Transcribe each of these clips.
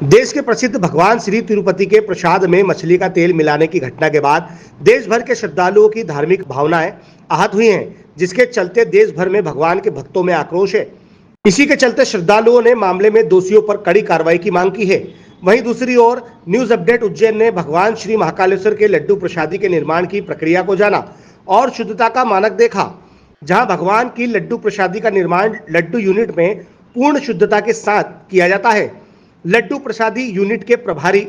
देश के प्रसिद्ध भगवान श्री तिरुपति के प्रसाद में मछली का तेल मिलाने की घटना के बाद देश भर के श्रद्धालुओं की धार्मिक भावनाएं आहत हुई हैं, जिसके चलते देश भर में भगवान के भक्तों में आक्रोश है। इसी के चलते श्रद्धालुओं ने मामले में दोषियों पर कड़ी कार्रवाई की मांग की है। वहीं दूसरी ओर न्यूज अपडेट उज्जैन ने भगवान श्री महाकालेश्वर के लड्डू प्रसादी के निर्माण की प्रक्रिया को जाना और शुद्धता का मानक देखा, जहां भगवान की लड्डू प्रसादी का निर्माण लड्डू यूनिट में पूर्ण शुद्धता के साथ किया जाता है। लड्डू प्रसादी यूनिट के प्रभारी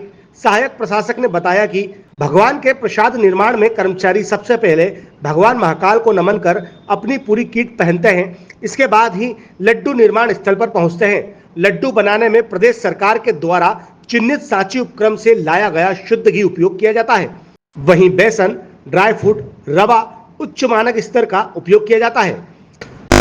सहायक प्रशासक ने बताया कि भगवान के प्रसाद निर्माण में कर्मचारी सबसे पहले भगवान महाकाल को नमन कर अपनी पूरी किट पहनते हैं। इसके बाद ही लड्डू निर्माण स्थल पर पहुंचते हैं। लड्डू बनाने में प्रदेश सरकार के द्वारा चिन्हित सांची उपक्रम से लाया गया शुद्ध घी उपयोग किया जाता है। वहीं बेसन, ड्राई फ्रूट, रवा उच्च मानक स्तर का उपयोग किया जाता है।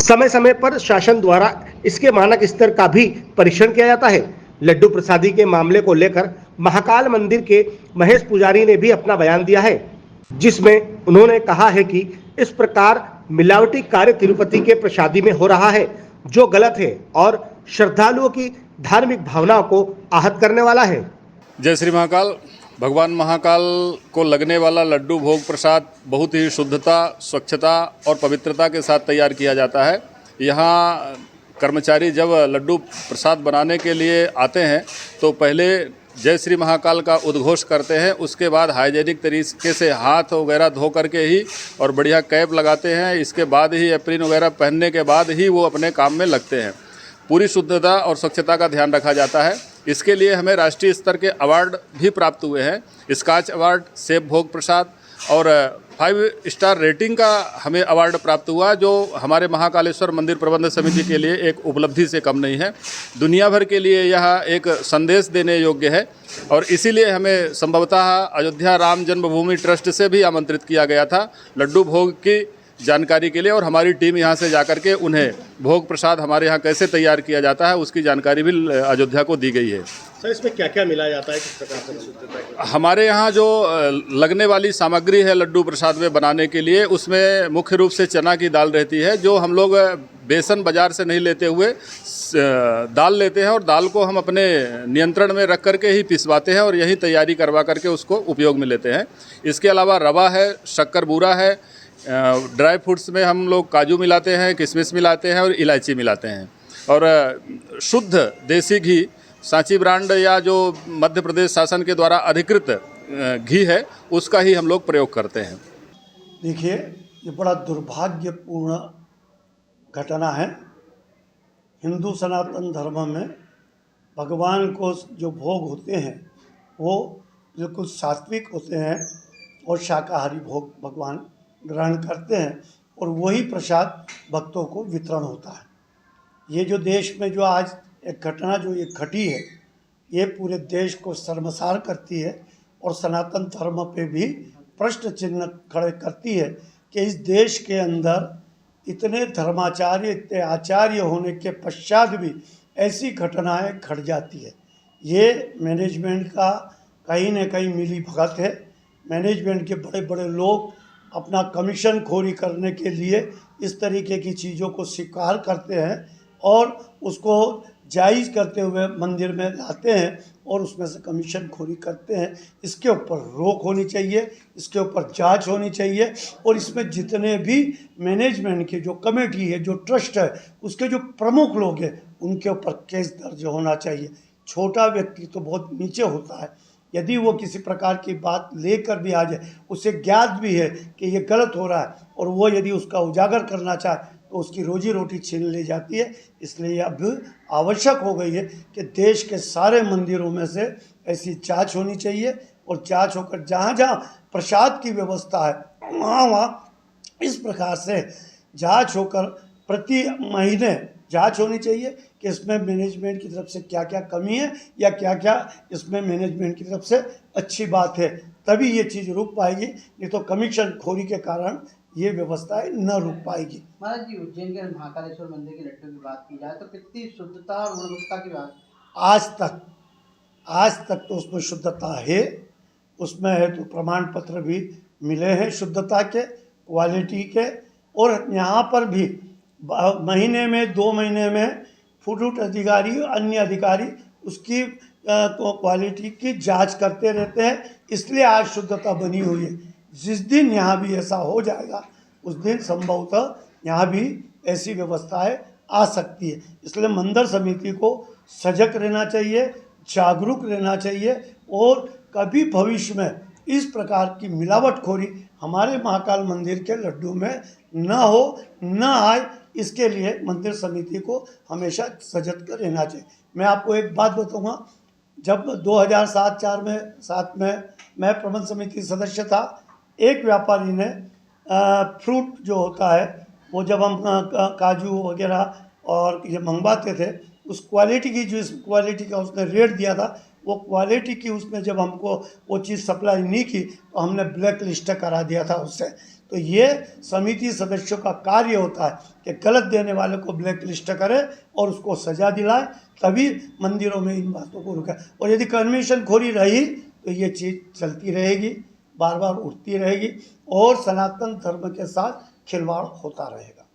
समय समय पर शासन द्वारा इसके मानक स्तर का भी परीक्षण किया जाता है। लड्डू प्रसादी के मामले को लेकर महाकाल मंदिर के महेश पुजारी ने भी अपना बयान दिया है, जिसमें उन्होंने कहा है कि इस प्रकार मिलावटी कार्य तिरुपति के प्रसादी में हो रहा है, जो गलत है और श्रद्धालुओं की धार्मिक भावनाओं को आहत करने वाला है। जय श्री महाकाल। भगवान महाकाल को लगने वाला लड्डू भोग प्रसाद बहुत ही शुद्धता, स्वच्छता और पवित्रता के साथ तैयार किया जाता है। यहाँ कर्मचारी जब लड्डू प्रसाद बनाने के लिए आते हैं तो पहले जय श्री महाकाल का उद्घोष करते हैं। उसके बाद हाइजेनिक तरीके से हाथ वगैरह धो करके ही और बढ़िया कैप लगाते हैं। इसके बाद ही एप्रिन वगैरह पहनने के बाद ही वो अपने काम में लगते हैं। पूरी शुद्धता और स्वच्छता का ध्यान रखा जाता है। इसके लिए हमें राष्ट्रीय स्तर के अवार्ड भी प्राप्त हुए हैं। स्कॉच अवार्ड, सेब भोग प्रसाद और 5 स्टार रेटिंग का हमें अवार्ड प्राप्त हुआ, जो हमारे महाकालेश्वर मंदिर प्रबंध समिति के लिए एक उपलब्धि से कम नहीं है। दुनिया भर के लिए यह एक संदेश देने योग्य है और इसीलिए हमें संभवतः अयोध्या राम जन्मभूमि ट्रस्ट से भी आमंत्रित किया गया था लड्डू भोग की जानकारी के लिए, और हमारी टीम यहाँ से जाकर के उन्हें भोग प्रसाद हमारे यहाँ कैसे तैयार किया जाता है उसकी जानकारी भी अयोध्या को दी गई है। सर, इसमें क्या क्या मिलाया जाता है, किस प्रकार से शुद्धता की? हमारे यहाँ जो लगने वाली सामग्री है लड्डू प्रसाद में बनाने के लिए, उसमें मुख्य रूप से चना की दाल रहती है, जो हम लोग बेसन बाजार से नहीं लेते हुए दाल लेते हैं और दाल को हम अपने नियंत्रण में रख करके ही पिसवाते हैं और यही तैयारी करवा करके उसको उपयोग में लेते हैं। इसके अलावा रवा है, शक्कर बूरा है, ड्राई फ्रूट्स में हम लोग काजू मिलाते हैं, किशमिश मिलाते हैं और इलायची मिलाते हैं, और शुद्ध देसी घी सांची ब्रांड या जो मध्य प्रदेश शासन के द्वारा अधिकृत घी है उसका ही हम लोग प्रयोग करते हैं। देखिए, ये बड़ा दुर्भाग्यपूर्ण घटना है। हिंदू सनातन धर्म में भगवान को जो भोग होते हैं वो बिल्कुल सात्विक होते हैं और शाकाहारी भोग भगवान ग्रहण करते हैं और वही प्रसाद भक्तों को वितरण होता है। ये जो देश में जो आज एक घटना जो ये घटी है, ये पूरे देश को शर्मसार करती है और सनातन धर्म पे भी प्रश्न चिन्ह खड़े करती है कि इस देश के अंदर इतने धर्माचार्य, इतने आचार्य होने के पश्चात भी ऐसी घटनाएं घट जाती है। ये मैनेजमेंट का कहीं न कहीं मिली भगत है। मैनेजमेंट के बड़े बड़े लोग अपना कमीशन खोरी करने के लिए इस तरीके की चीज़ों को स्वीकार करते हैं और उसको जायज़ करते हुए मंदिर में लाते हैं और उसमें से कमीशन खोरी करते हैं। इसके ऊपर रोक होनी चाहिए, इसके ऊपर जांच होनी चाहिए और इसमें जितने भी मैनेजमेंट की जो कमेटी है, जो ट्रस्ट है, उसके जो प्रमुख लोग हैं, उनके ऊपर केस दर्ज होना चाहिए। छोटा व्यक्ति तो बहुत नीचे होता है, यदि वो किसी प्रकार की बात लेकर भी आ जाए, उसे ज्ञात भी है कि ये गलत हो रहा है और वो यदि उसका उजागर करना चाहे तो उसकी रोजी रोटी छीन ली जाती है। इसलिए अब आवश्यक हो गई है कि देश के सारे मंदिरों में से ऐसी जांच होनी चाहिए और जांच होकर जहाँ जहाँ प्रसाद की व्यवस्था है वहाँ वहाँ इस प्रकार से जांच होकर प्रति महीने जांच होनी चाहिए कि इसमें मैनेजमेंट की तरफ से क्या क्या कमी है या क्या क्या इसमें मैनेजमेंट की तरफ से अच्छी बात है, तभी ये चीज़ रुक पाएगी। नहीं तो कमीशन खोरी के कारण ये व्यवस्थाएं न रुक पाएगी। महाराज जी, उज्जैन के महाकालेश्वर मंदिर के लड्डू की बात की जाए तो कितनी शुद्धता और गुणवत्ता की बात? आज तक तो उसमें शुद्धता है, उसमें है तो प्रमाण पत्र भी मिले हैं शुद्धता के, क्वालिटी के, और यहाँ पर भी महीने में 2 महीने में फूड अधिकारी अन्य अधिकारी उसकी क्वालिटी की जांच करते रहते हैं, इसलिए आज शुद्धता बनी हुई है। जिस दिन यहाँ भी ऐसा हो जाएगा उस दिन संभवतः यहाँ भी ऐसी व्यवस्थाएं आ सकती है। इसलिए मंदिर समिति को सजग रहना चाहिए, जागरूक रहना चाहिए और कभी भविष्य में इस प्रकार की मिलावटखोरी हमारे महाकाल मंदिर के लड्डू में न हो, न आए, इसके लिए मंदिर समिति को हमेशा सजग रहना चाहिए। मैं आपको एक बात बताऊंगा, जब 2007 में मैं प्रबंध समिति सदस्य था, एक व्यापारी ने फ्रूट जो होता है वो जब हम काजू वगैरह और ये मंगवाते थे, उस क्वालिटी की जो इस क्वालिटी का उसने रेट दिया था, वो क्वालिटी की उसने जब हमको वो चीज़ सप्लाई नहीं की तो हमने ब्लैक लिस्ट करा दिया था उससे। तो ये समिति सदस्यों का कार्य होता है कि गलत देने वाले को ब्लैक लिस्ट करें और उसको सजा दिलाएं, तभी मंदिरों में इन बातों को रुका। और यदि कमीशन खोरी रही तो ये चीज़ चलती रहेगी, बार बार उठती रहेगी और सनातन धर्म के साथ खिलवाड़ होता रहेगा।